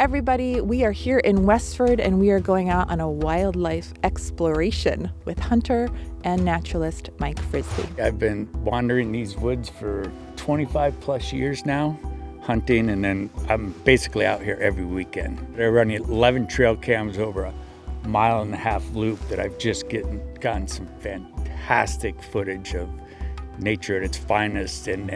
everybody. We are here in Westford and we are going out on a wildlife exploration with hunter and naturalist Mike Frisbie. I've been wandering these woods for 25 plus years now, hunting, and then I'm basically out here every weekend. I run 11 trail cams over a 1.5 mile loop that I've just gotten some fantastic footage of nature at its finest and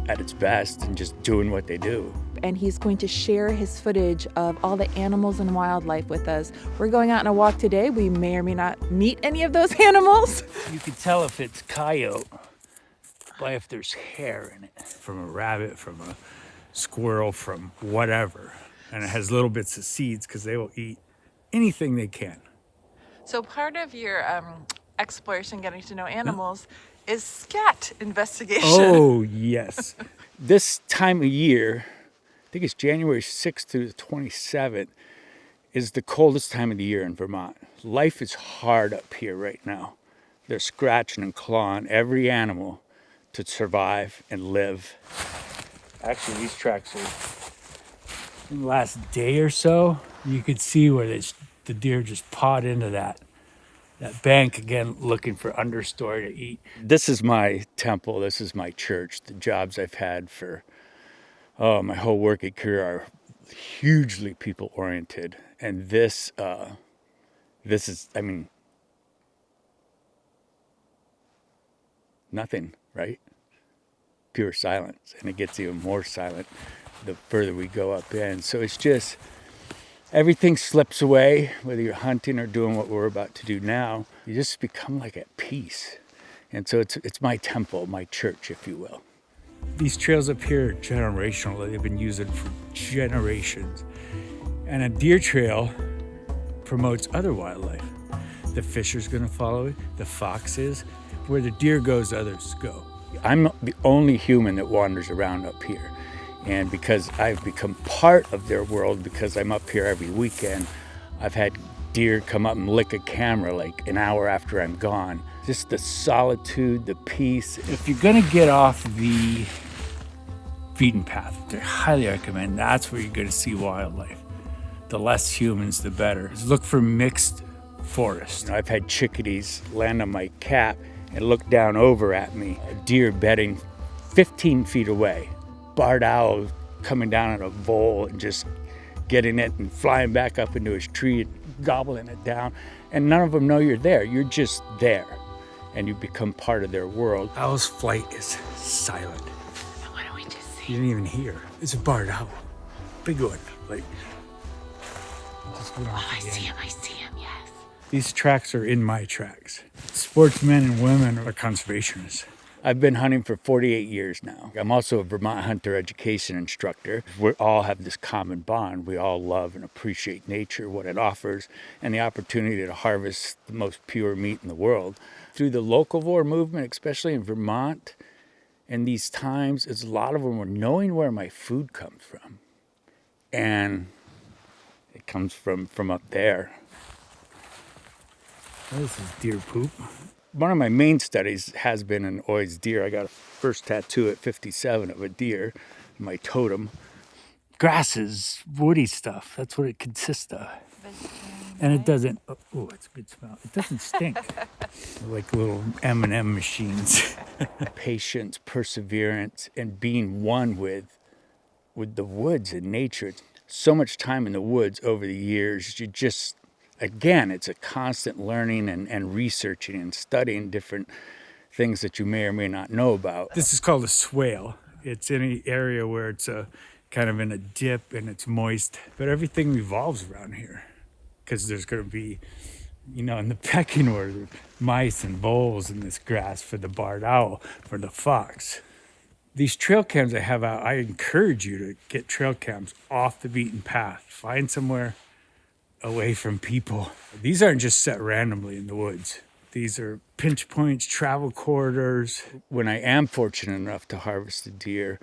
at its best, and just doing what they do. And he's going to share his footage of all the animals and wildlife with us. We're going out on a walk today. We may or may not meet any of those animals. You can tell if it's coyote by if there's hair in it, from a rabbit, from a squirrel, from whatever. And it has little bits of seeds because they will eat anything they can. So part of your exploration, getting to know animals, is scat investigation. Oh, yes. This time of year, I think it's January 6th through the 27th, is the coldest time of the year in Vermont. Life is hard up here right now. They're scratching and clawing every animal to survive and live. Actually, these tracks are, in the last day or so, you could see where the deer just pawed into that bank again, looking for understory to eat. This is my temple. This is my church. The jobs I've had for my whole working career are hugely people oriented, and this is, I mean, nothing, right? Pure silence, and it gets even more silent the further we go up in. So it's just, everything slips away, whether you're hunting or doing what we're about to do now. You just become like at peace. And so it's my temple, my church, if you will. These trails up here are generational. They've been using for generations. And a deer trail promotes other wildlife. The fisher's gonna follow it, the fox is. Where the deer goes, others go. I'm the only human that wanders around up here. And because I've become part of their world, because I'm up here every weekend, I've had deer come up and lick a camera like an hour after I'm gone. Just the solitude, the peace. If you're gonna get off the beaten path, which I highly recommend, that's where you're gonna see wildlife. The less humans, the better. Just look for mixed forest. You know, I've had chickadees land on my cap and look down over at me. A deer bedding 15 feet away. Barred owl coming down on a vole and just getting it and flying back up into his tree and gobbling it down. And none of them know you're there. You're just there. And you become part of their world. Owl's flight is silent. And what do we just see? You didn't even hear. It's a barred owl. Big one. Like, I see him, yes. These tracks are in my tracks. Sportsmen and women are conservationists. I've been hunting for 48 years now. I'm also a Vermont hunter education instructor. We all have this common bond. We all love and appreciate nature, what it offers, and the opportunity to harvest the most pure meat in the world. Through the locavore movement, especially in Vermont, in these times, is a lot of them were knowing where my food comes from. And it comes from up there. This is deer poop. One of my main studies has been an Oids deer. I got a first tattoo at 57 of a deer, my totem. Grasses, woody stuff, that's what it consists of. And it doesn't, oh, it's a good smell. It doesn't stink. Like little M&M machines. Patience, perseverance, and being one with the woods and nature. So much time in the woods over the years, you just, again, it's a constant learning and researching and studying different things that you may or may not know about. This is called a swale. It's in an area where it's kind of in a dip and it's moist, but everything revolves around here because there's going to be, you know, in the pecking order, mice and voles in this grass for the barred owl, for the fox. These trail cams I have out, I encourage you to get trail cams off the beaten path. Find somewhere away from people. These aren't just set randomly in the woods. These are pinch points, travel corridors. When I am fortunate enough to harvest a deer,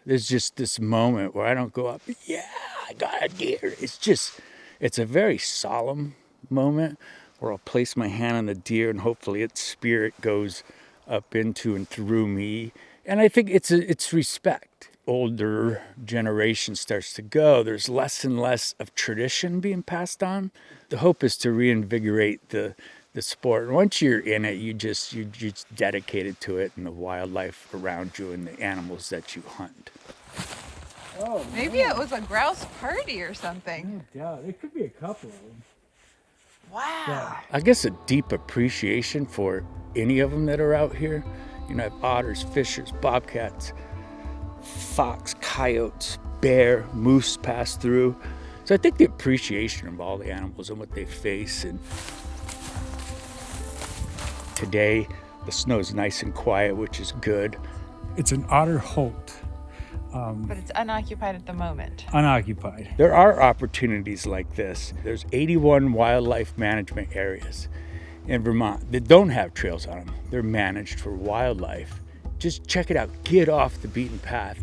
there's just this moment where I don't go up, yeah, I got a deer. It's a very solemn moment where I'll place my hand on the deer and hopefully its spirit goes up into and through me. And I think it's respect. older generation starts to go, there's less and less of tradition being passed on. The hope is to reinvigorate the sport. And once you're in it, you're just dedicated to it and the wildlife around you and the animals that you hunt. Oh, Maybe it was a grouse party or something. No doubt. It could be a couple of them. Wow. Yeah. I guess a deep appreciation for any of them that are out here. You know, I have otters, fishers, bobcats, fox, coyotes, bear, moose pass through. So I think the appreciation of all the animals and what they face. And today, the snow's nice and quiet, which is good. It's an otter holt. But it's unoccupied at the moment. Unoccupied. There are opportunities like this. There's 81 wildlife management areas in Vermont that don't have trails on them. They're managed for wildlife. Just check it out. Get off the beaten path.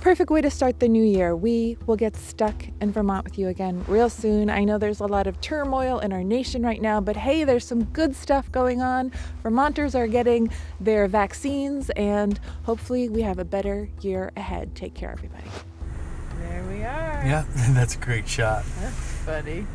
Perfect way to start the new year. We will get stuck in Vermont with you again real soon. I know there's a lot of turmoil in our nation right now, but hey, there's some good stuff going on. Vermonters are getting their vaccines, and hopefully we have a better year ahead. Take care, everybody. There we are. Yeah, that's a great shot. That's funny.